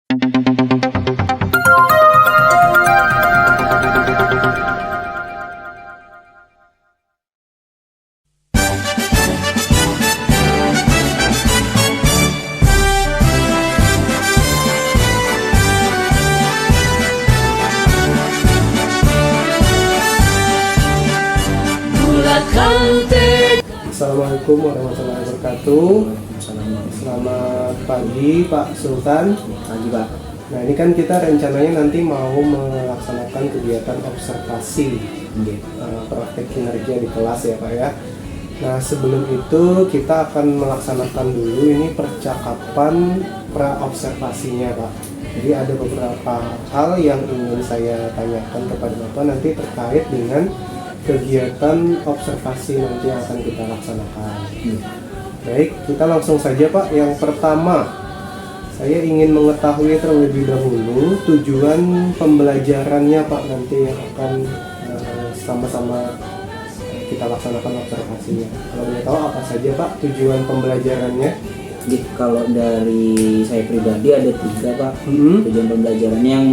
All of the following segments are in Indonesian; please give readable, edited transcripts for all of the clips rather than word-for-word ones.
Assalamualaikum warahmatullahi wabarakatuh. Selamat pagi Pak Sultan. Pagi Pak. Nah ini kan kita rencananya nanti mau melaksanakan kegiatan observasi praktek kinerja di kelas ya Pak ya. Nah sebelum itu kita akan melaksanakan dulu ini percakapan pra-observasinya Pak. Jadi ada beberapa hal yang ingin saya tanyakan kepada Bapak nanti terkait dengan kegiatan observasi nanti yang akan kita laksanakan. Baik, kita langsung saja Pak. Yang pertama, saya ingin mengetahui terlebih dahulu tujuan pembelajarannya Pak nanti yang akan sama-sama kita laksanakan observasinya. Kalau boleh tahu apa saja Pak tujuan pembelajarannya? Jadi kalau dari saya pribadi ada 3 Pak. Tujuan pembelajaran yang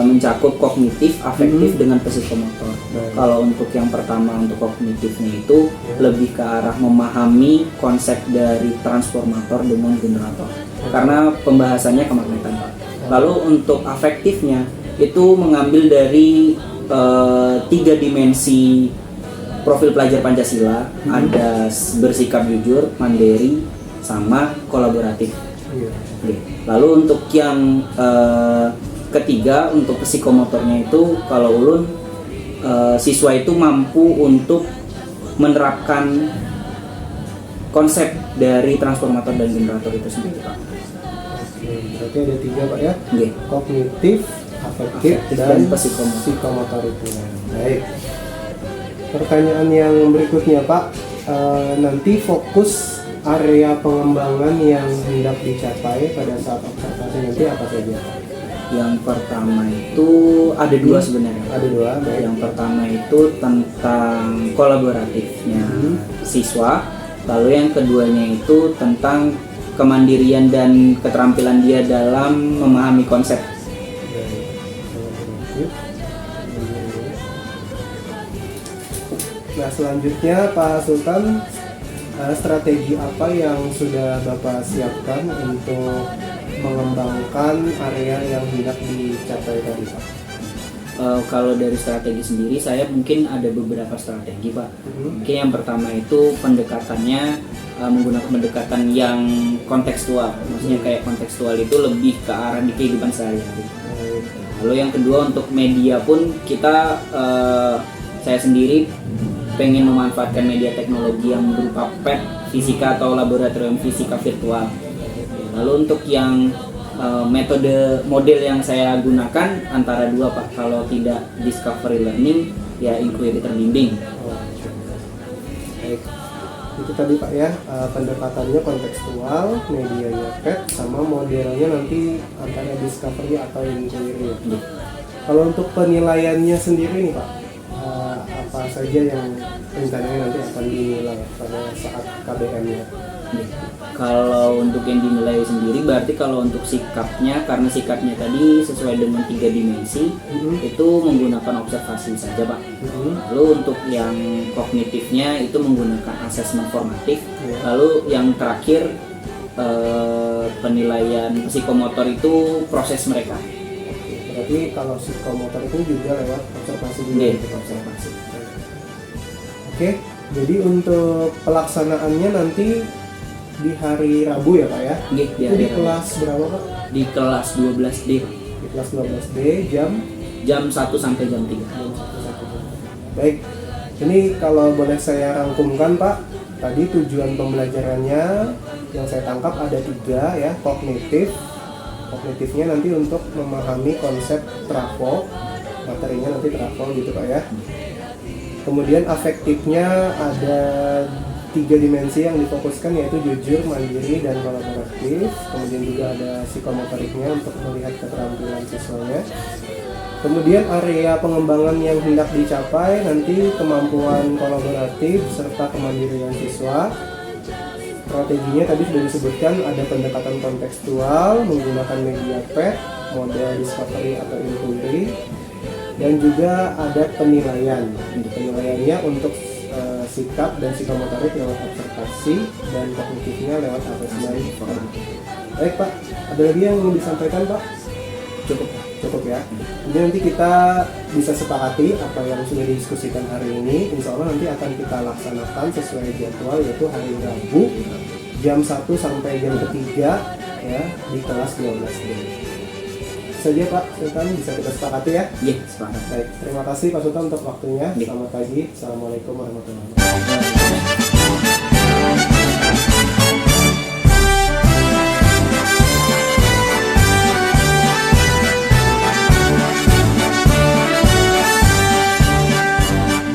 mencakup kognitif, afektif dengan psikomotor. Kalau untuk yang pertama untuk kognitifnya itu lebih ke arah memahami konsep dari transformator dengan generator. Karena pembahasannya kemagnetan Pak. Lalu untuk afektifnya itu mengambil dari 3 dimensi profil pelajar Pancasila. Ada bersikap jujur, mandiri, sama kolaboratif. Lalu untuk yang ketiga untuk psikomotornya itu kalau ulun siswa itu mampu untuk menerapkan konsep dari transformator dan generator itu sendiri Pak. Berarti ada 3 Pak ya? Kognitif, afektif, dan psikomotor itu. Baik. Pertanyaan yang berikutnya Pak, nanti fokus area pengembangan yang hendak dicapai pada saat observasi nanti apa saja? Yang pertama itu ada 2 sebenarnya. Ada 2. Baik. Yang pertama itu tentang kolaboratifnya siswa. Lalu yang keduanya itu tentang kemandirian dan keterampilan dia dalam memahami konsep. Nah selanjutnya Pak Sultan, strategi apa yang sudah Bapak siapkan untuk mengembangkan area yang hendak dicapai tadi Pak? Kalau dari strategi sendiri saya mungkin ada beberapa strategi Pak. Mungkin yang pertama itu pendekatannya menggunakan pendekatan yang kontekstual. Maksudnya kayak kontekstual itu lebih ke arah di kehidupan sehari-hari. Lalu yang kedua untuk media pun kita saya sendiri pengen memanfaatkan media teknologi yang berupa PET, fisika atau laboratorium fisika virtual. Lalu untuk yang metode model yang saya gunakan antara 2 Pak. Kalau tidak discovery learning ya inquiry terbimbing. Baik. Itu tadi Pak ya, pendekatannya kontekstual, medianya PET, sama modelnya nanti antara discovery atau inquiry. Kalau untuk penilaiannya sendiri nih Pak, apa saja yang rencananya nanti akan dinilai pada saat KBM-nya? Kalau untuk yang dinilai sendiri berarti kalau untuk sikapnya, karena sikapnya tadi sesuai dengan 3 dimensi, itu menggunakan observasi saja Pak. Lalu untuk yang kognitifnya itu menggunakan asesmen formatif. Lalu yang terakhir penilaian psikomotor itu proses mereka. Berarti kalau psikomotor itu juga lewat observasi juga. Observasi. Oke, jadi untuk pelaksanaannya nanti di hari Rabu ya Pak ya? Itu di kelas berapa Pak? Di kelas 12D. Di kelas 12D jam 1 sampai jam 3. Baik, ini kalau boleh saya rangkumkan Pak, tadi tujuan pembelajarannya yang saya tangkap ada 3 ya, kognitifnya nanti untuk memahami konsep trafo, materinya nanti trafo gitu Pak ya. Kemudian afektifnya ada 3 dimensi yang difokuskan yaitu jujur, mandiri, dan kolaboratif. Kemudian juga ada psikomotoriknya untuk melihat keterampilan siswanya. Kemudian area pengembangan yang hendak dicapai nanti kemampuan kolaboratif serta kemandirian siswa. Strateginya tadi sudah disebutkan, ada pendekatan kontekstual menggunakan media PET, model discovery atau inquiry, dan juga ada penilaian. Penilaiannya untuk sikap dan psikomotorik lewat observasi dan kognitifnya lewat asesmen. Baik Pak, ada lagi yang ingin disampaikan Pak? Cukup ya. Jadi nanti kita bisa sepakati apa yang sudah didiskusikan hari ini. Insya Allah nanti akan kita laksanakan sesuai jadwal, yaitu hari Rabu jam 1 sampai jam 3 ya di kelas 12D. Saja Pak Sultan, bisa kita sepakati ya? Iya, sepakat. Baik, terima kasih Pak Sultan untuk waktunya. Selamat pagi. Assalamualaikum warahmatullahi wabarakatuh.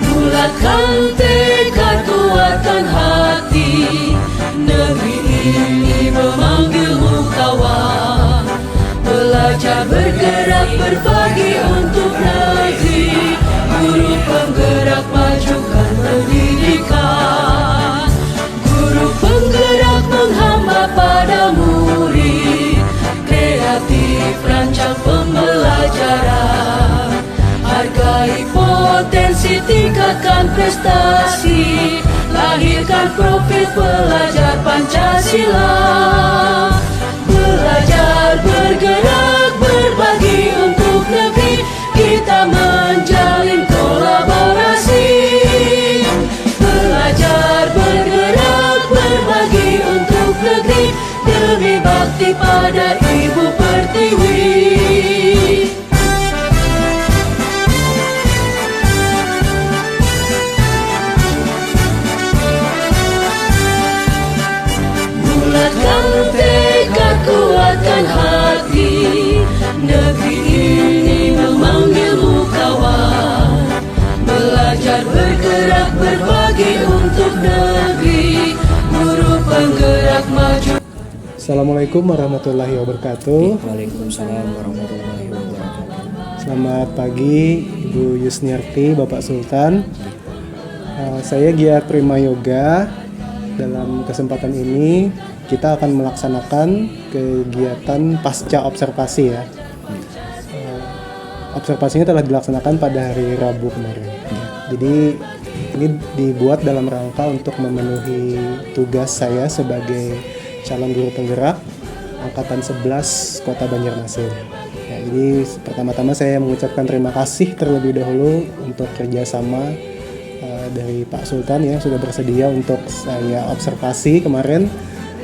Bulatkan tekad, kuatkan hati, negeri ini memanggilmu kawan. Belajar bergerak berbagi untuk negeri, guru penggerak majukan pendidikan. Guru penggerak menghamba pada murid, kreatif rancang pembelajaran. Hargai potensi, tingkatkan prestasi, lahirkan profil pelajar Pancasila. Belajar, bergerak, berbagi untuk negeri, kita menjalin kolaborasi. Belajar, bergerak, berbagi untuk negeri, demi bakti pada Ibu Pertiwi. Bulatkan tekad, kuatkan hati, negeri ini memanggilmu kawan. Belajar, bergerak, berbagi untuk negeri, guru penggerak maju. Assalamualaikum warahmatullahi wabarakatuh. Waalaikumsalam warahmatullahi wabarakatuh. Selamat pagi Ibu Yusniarti, Bapak Sultan. Saya Giat Prima Yoga. Dalam kesempatan ini kita akan melaksanakan kegiatan pasca observasi ya. Observasinya telah dilaksanakan pada hari Rabu kemarin. Jadi ini dibuat dalam rangka untuk memenuhi tugas saya sebagai calon guru penggerak Angkatan 11 Kota Banjarmasin. Ya, jadi pertama-tama saya mengucapkan terima kasih terlebih dahulu untuk kerjasama dari Pak Sultan yang sudah bersedia untuk saya observasi kemarin,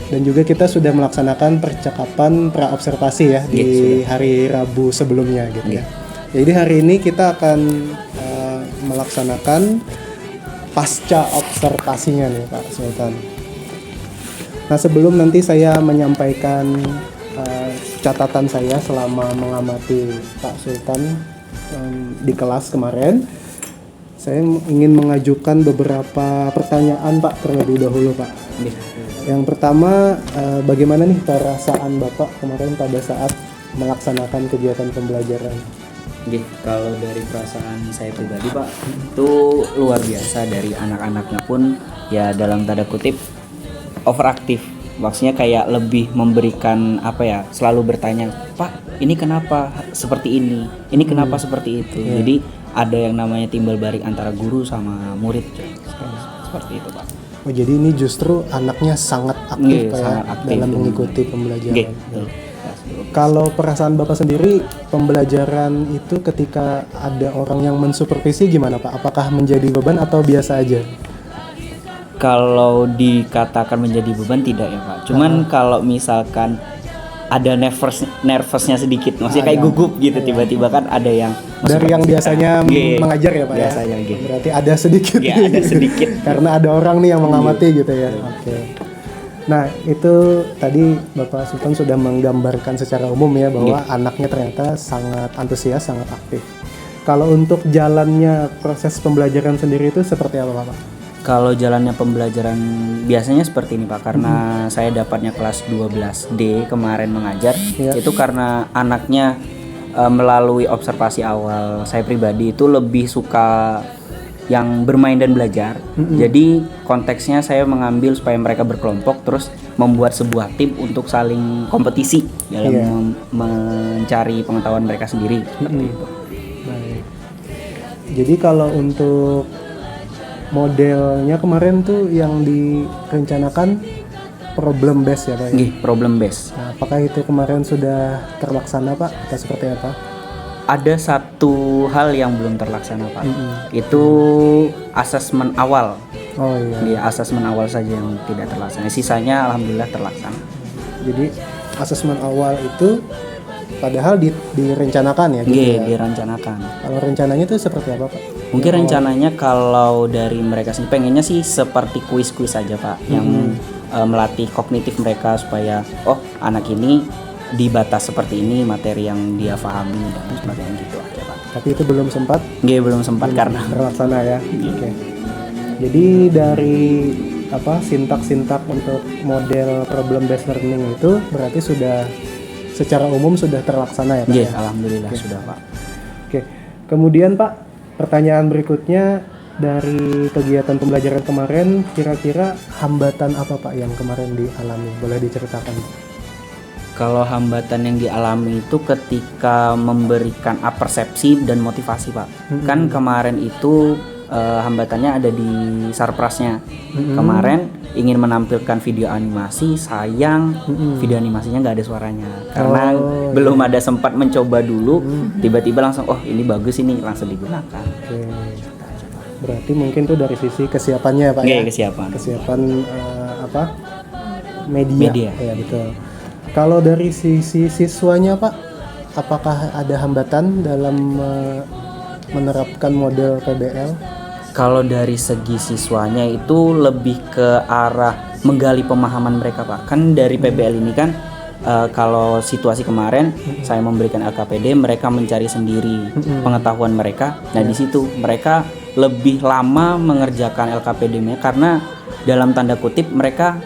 dan juga kita sudah melaksanakan percakapan pra-observasi ya di hari Rabu sebelumnya gitu ya. Jadi hari ini kita akan melaksanakan pasca observasinya nih Pak Sultan. Nah, sebelum nanti saya menyampaikan catatan saya selama mengamati Pak Sultan di kelas kemarin, saya ingin mengajukan beberapa pertanyaan Pak terlebih dahulu Pak. Yang pertama, bagaimana nih perasaan Bapak kemarin pada saat melaksanakan kegiatan pembelajaran? Kalau dari perasaan saya pribadi Pak, itu luar biasa. Dari anak-anaknya pun ya dalam tanda kutip overaktif. Maksudnya kayak lebih memberikan apa ya, selalu bertanya, Pak ini kenapa seperti ini kenapa seperti itu. Jadi ada yang namanya timbal balik antara guru sama murid, seperti itu Pak. Oh, jadi ini justru anaknya sangat aktif Pak, sangat aktif dalam mengikuti pembelajaran. Kalau perasaan Bapak sendiri, pembelajaran itu ketika ada orang yang mensupervisi gimana Pak? Apakah menjadi beban atau biasa aja? Kalau dikatakan menjadi beban tidak ya Pak. Cuman kalau misalkan ada nervousnya sedikit, maksudnya kayak gugup gitu, tiba-tiba kan ada yang dari yang biasanya mengajar ya Pak biasanya, ya? Berarti ada sedikit ya, ada sedikit karena ada orang nih yang mengamati gitu ya. Oke. Nah, itu tadi Bapak Sultan sudah menggambarkan secara umum ya bahwa anaknya ternyata sangat antusias, sangat aktif. Kalau untuk jalannya proses pembelajaran sendiri itu seperti apa Pak? Kalau jalannya pembelajaran biasanya seperti ini Pak, karena saya dapatnya kelas 12D kemarin mengajar, itu karena anaknya melalui observasi awal saya pribadi itu lebih suka yang bermain dan belajar. Jadi konteksnya saya mengambil supaya mereka berkelompok terus membuat sebuah tim untuk saling kompetisi dalam mencari pengetahuan mereka sendiri seperti itu. Baik. Jadi kalau untuk modelnya kemarin tuh yang direncanakan problem based ya Pak? Nggih, problem based. Nah, apakah itu kemarin sudah terlaksana Pak atau seperti apa? Ada satu hal yang belum terlaksana Pak. Itu asesmen awal. Oh iya. Iya, asesmen awal saja yang tidak terlaksana. Sisanya alhamdulillah terlaksana. Jadi asesmen awal itu padahal direncanakan ya gitu Nggih, ya? direncanakan. Kalau rencananya itu seperti apa Pak? Mungkin rencananya kalau dari mereka sendiri pengennya sih seperti kuis-kuis saja Pak, yang melatih kognitif mereka supaya anak ini dibatas seperti ini materi yang dia pahami dan sebagainya gitu aja Pak. Tapi itu belum sempat Nggih, belum sempat karena terlaksana ya. Oke. Jadi dari sintak-sintak untuk model problem based learning itu berarti sudah secara umum sudah terlaksana ya Pak? nggih, Ya? alhamdulillah sudah Pak. Oke. Kemudian Pak, pertanyaan berikutnya dari kegiatan pembelajaran kemarin, kira-kira hambatan apa Pak yang kemarin dialami? Boleh diceritakan? Kalau hambatan yang dialami itu ketika memberikan persepsi dan motivasi Pak. Kan kemarin itu hambatannya ada di sarprasnya. Kemarin ingin menampilkan video animasi, sayang video animasinya nggak ada suaranya karena belum ada sempat mencoba dulu. Tiba-tiba langsung ini bagus, ini langsung digunakan. Oke. Berarti mungkin tuh dari sisi kesiapannya ya Pak ya? Kesiapan media. Ya betul. Kalau dari sisi siswanya Pak, apakah ada hambatan dalam menerapkan model PBL? Kalau dari segi siswanya itu lebih ke arah menggali pemahaman mereka Pak. Kan dari PBL ini kan kalau situasi kemarin saya memberikan LKPD, mereka mencari sendiri pengetahuan mereka. Nah di situ mereka lebih lama mengerjakan LKPD-nya karena dalam tanda kutip mereka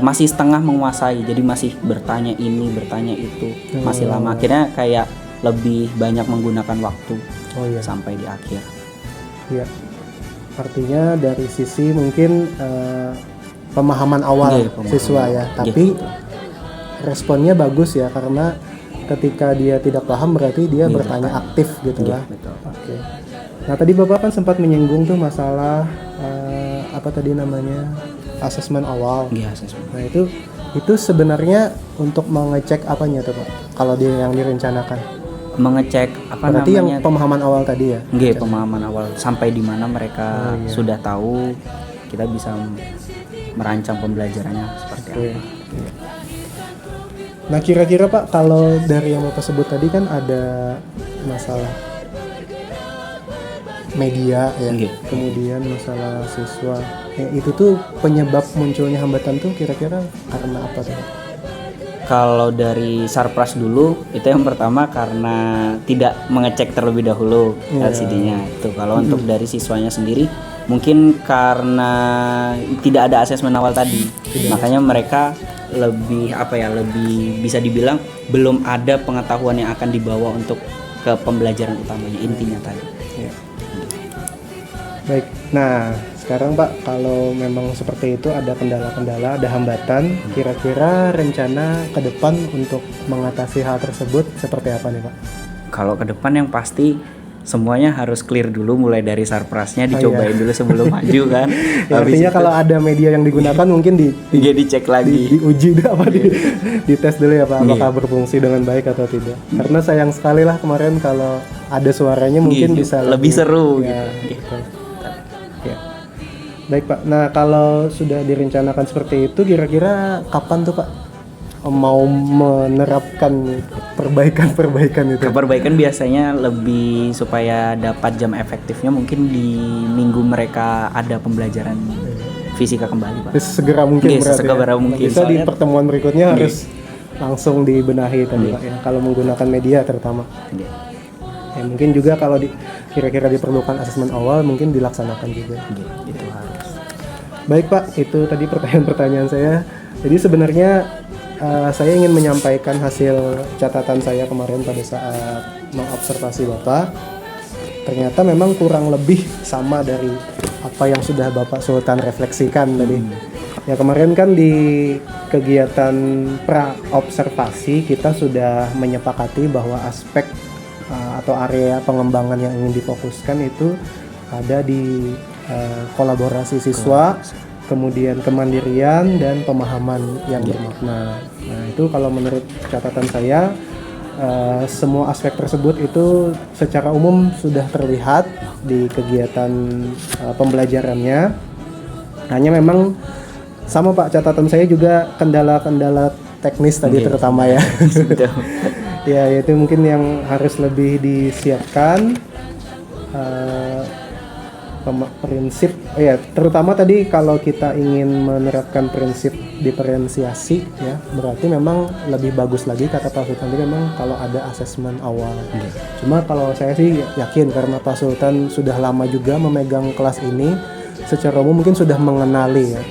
masih setengah menguasai, jadi masih bertanya ini, bertanya itu, masih lama. Akhirnya kayak lebih banyak menggunakan waktu sampai di akhir. Iya, artinya dari sisi mungkin pemahaman awal siswa ya, tapi responnya bagus ya karena ketika dia tidak paham berarti dia bertanya aktif gitu lah. Oke. Nah tadi Bapak kan sempat menyinggung tuh masalah asesmen awal. Nah itu sebenarnya untuk mengecek apanya tuh Pak? Kalau dia yang direncanakan? Mengecek berarti yang pemahaman awal tadi ya? Nggih, pemahaman awal sampai di mana mereka sudah tahu, kita bisa merancang pembelajarannya seperti apa. Nah kira-kira Pak, kalau dari yang Bapak sebut tadi kan ada masalah media ya, kemudian masalah siswa. Itu tuh penyebab munculnya hambatan tuh kira-kira karena apa tuh? Kalau dari sarpras dulu itu yang pertama karena tidak mengecek terlebih dahulu LCD-nya. Itu kalau untuk dari siswanya sendiri mungkin karena tidak ada asesmen awal tadi. Makanya mereka lebih lebih bisa dibilang belum ada pengetahuan yang akan dibawa untuk ke pembelajaran utamanya, intinya tadi. Baik. Nah, sekarang Pak, kalau memang seperti itu ada kendala-kendala, ada hambatan, kira-kira rencana ke depan untuk mengatasi hal tersebut seperti apa nih Pak? Kalau ke depan yang pasti semuanya harus clear dulu, mulai dari sarprasnya dicobain dulu sebelum maju kan. Artinya kalau ada media yang digunakan mungkin dicek lagi, diuji dites dulu ya Pak, apakah berfungsi dengan baik atau tidak. Karena sayang sekali lah kemarin kalau ada suaranya mungkin bisa lebih seru ya, gitu. Ya. Baik Pak, nah kalau sudah direncanakan seperti itu kira-kira kapan tuh Pak mau menerapkan perbaikan itu? Perbaikan biasanya lebih supaya dapat jam efektifnya mungkin di minggu mereka ada pembelajaran fisika kembali Pak. Segera mungkin segera mungkin. Bisa di pertemuan berikutnya harus langsung dibenahi tadi Pak ya, kalau menggunakan media terutama. Ya, mungkin juga kalau kira-kira diperlukan asesmen awal mungkin dilaksanakan juga. Itu harus. Baik Pak, itu tadi pertanyaan-pertanyaan saya. Jadi sebenarnya saya ingin menyampaikan hasil catatan saya kemarin pada saat mengobservasi Bapak. ternyata memang kurang lebih sama dari apa yang sudah Bapak Sultan refleksikan tadi. Ya kemarin kan di kegiatan pra observasi kita sudah menyepakati bahwa aspek atau area pengembangan yang ingin difokuskan itu ada di kolaborasi siswa, kemudian kemandirian dan pemahaman yang bermakna. Nah itu kalau menurut catatan saya semua aspek tersebut itu secara umum sudah terlihat di kegiatan pembelajarannya. Hanya memang sama Pak, catatan saya juga kendala-kendala teknis tadi terutama ya. Ya itu mungkin yang harus lebih disiapkan. Prinsip ya terutama tadi kalau kita ingin menerapkan prinsip diferensiasi ya berarti memang lebih bagus lagi kata Pak Sultan tadi memang kalau ada asesmen awal. Cuma kalau saya sih yakin karena Pak Sultan sudah lama juga memegang kelas ini, secara umum mungkin sudah mengenali ya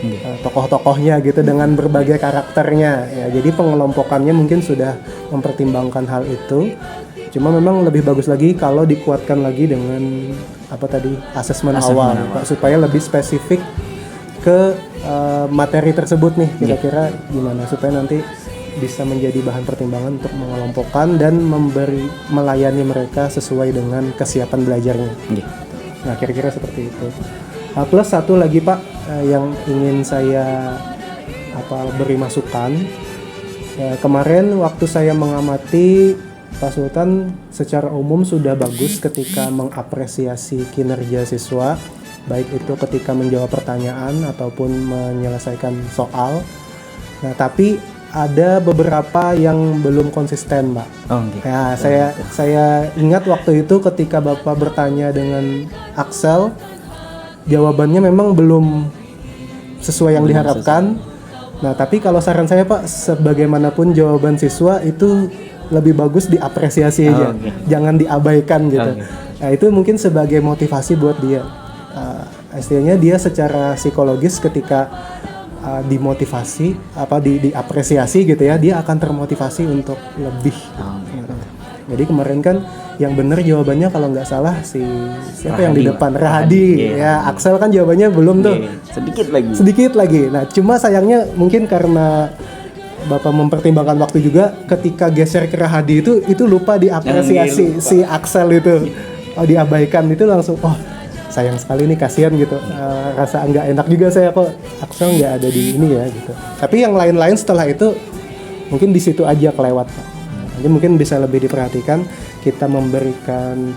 tokoh-tokohnya gitu dengan berbagai karakternya ya, jadi pengelompokannya mungkin sudah mempertimbangkan hal itu. Cuma memang lebih bagus lagi kalau dikuatkan lagi dengan apa tadi asesmen awal Pak, supaya lebih spesifik ke materi tersebut nih kira-kira gimana supaya nanti bisa menjadi bahan pertimbangan untuk mengelompokkan dan melayani mereka sesuai dengan kesiapan belajarnya. Nah kira-kira seperti itu. Plus satu lagi Pak yang ingin saya beri masukan. Kemarin waktu saya mengamati Pak Sultan secara umum sudah bagus ketika mengapresiasi kinerja siswa, baik itu ketika menjawab pertanyaan ataupun menyelesaikan soal. Nah, tapi ada beberapa yang belum konsisten, Pak. Ya, saya ingat waktu itu ketika Bapak bertanya dengan Axel, jawabannya memang belum sesuai yang diharapkan. Nah, tapi kalau saran saya, Pak, sebagaimanapun jawaban siswa itu lebih bagus diapresiasi aja, jangan diabaikan gitu. Nah itu mungkin sebagai motivasi buat dia. Istilahnya dia secara psikologis ketika dimotivasi, diapresiasi gitu ya, dia akan termotivasi untuk lebih. Gitu. Jadi kemarin kan yang benar jawabannya kalau nggak salah siapa Rahadi, yang di depan Rahadi, ya Axel kan jawabannya belum tuh. Sedikit lagi. Nah cuma sayangnya mungkin karena Bapak mempertimbangkan waktu juga ketika geser ke Rahadi itu lupa diapresiasi si Axel itu diabaikan itu langsung sayang sekali nih kasihan gitu, rasa nggak enak juga saya kok Axel nggak ada di ini ya gitu. Tapi yang lain-lain setelah itu mungkin di situ aja kelewat Pak. Jadi mungkin bisa lebih diperhatikan kita memberikan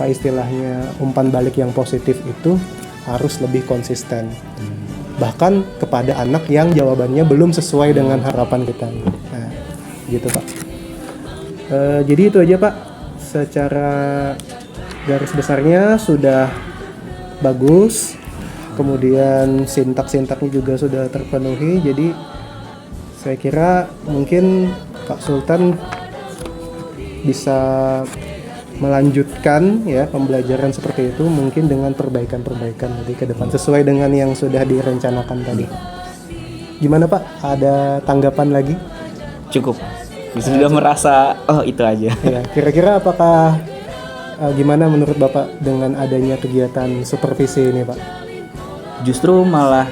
istilahnya umpan balik yang positif itu harus lebih konsisten. Bahkan kepada anak yang jawabannya belum sesuai dengan harapan kita. Nah, gitu Pak. Jadi itu aja Pak. Secara garis besarnya sudah bagus. Kemudian sintak-sintaknya juga sudah terpenuhi. Jadi saya kira mungkin Pak Sultan bisa melanjutkan ya pembelajaran seperti itu mungkin dengan perbaikan-perbaikan tadi ke depan sesuai dengan yang sudah direncanakan tadi. Gimana Pak? Ada tanggapan lagi? Cukup. Sudah merasa itu aja. Ya, kira-kira apakah gimana menurut Bapak dengan adanya kegiatan supervisi ini Pak? Justru malah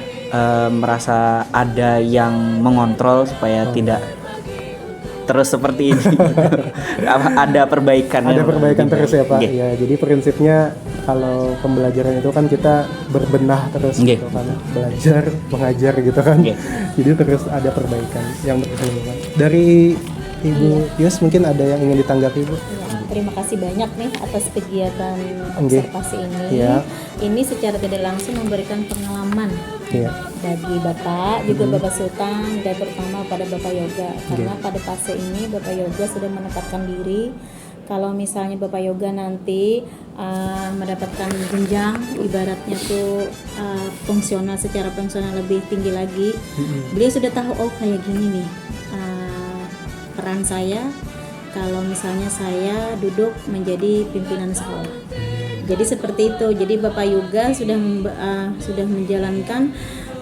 merasa ada yang mengontrol supaya tidak terus seperti ini. Ada perbaikan. Ada perbaikan terus ya Pak. Ya, jadi prinsipnya kalau pembelajaran itu kan kita berbenah terus gitu kan, belajar, mengajar gitu kan. Jadi terus ada perbaikan yang berkembang. Dari Ibu Yus mungkin ada yang ingin ditanggapi Bu? Terima kasih banyak nih atas kegiatan observasi ini. Ini secara tidak langsung memberikan pengalaman bagi Bapak, juga Bapak Sultan, dan terutama pada Bapak Yoga. Karena pada fase ini Bapak Yoga sudah menempatkan diri. Kalau misalnya Bapak Yoga nanti mendapatkan jenjang, ibaratnya tuh secara fungsional lebih tinggi lagi, beliau sudah tahu kayak gini nih peran saya. Kalau misalnya saya duduk menjadi pimpinan sekolah, jadi seperti itu. Jadi Bapak Yoga sudah menjalankan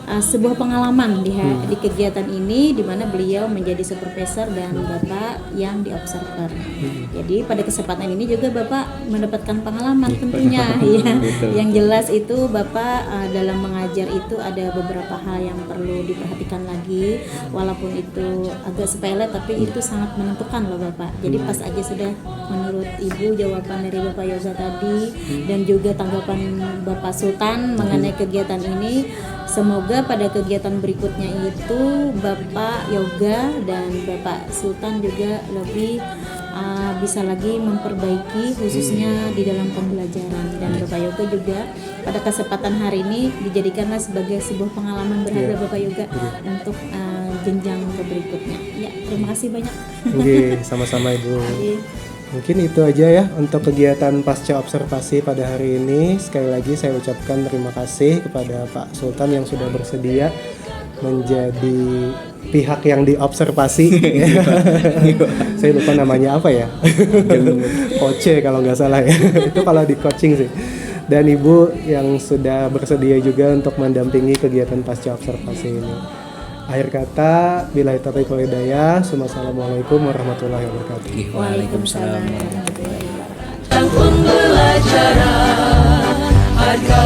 sebuah pengalaman di kegiatan ini, di mana beliau menjadi supervisor dan Bapak yang di observer. Jadi pada kesempatan ini juga Bapak mendapatkan pengalaman tentunya ya. Yang jelas itu Bapak dalam mengajar itu ada beberapa hal yang perlu diperhatikan lagi, walaupun itu agak sepele tapi itu sangat menentukan loh Bapak. Jadi pas aja sudah menurut Ibu jawaban dari Bapak Yoga tadi dan juga tanggapan Bapak Sultan mengenai kegiatan ini, semoga pada kegiatan berikutnya itu Bapak Yoga dan Bapak Sultan juga lebih bisa lagi memperbaiki khususnya di dalam pembelajaran, dan Bapak Yoga juga pada kesempatan hari ini dijadikanlah sebagai sebuah pengalaman berharga Bapak Yoga untuk jenjang ke berikutnya. Ya, terima kasih banyak. Oke, sama-sama Ibu. Mungkin itu aja ya untuk kegiatan pasca observasi pada hari ini. Sekali lagi saya ucapkan terima kasih kepada Pak Sultan yang sudah bersedia menjadi pihak yang diobservasi. Saya lupa namanya apa ya. Coach kalau nggak salah ya. Itu kalau di coaching sih. Dan Ibu yang sudah bersedia juga untuk mendampingi kegiatan pasca observasi ini. Akhir kata, billahi taufiq wal hidayah. Assalamualaikum warahmatullahi wabarakatuh. Waalaikumsalam. Pembelajaran harga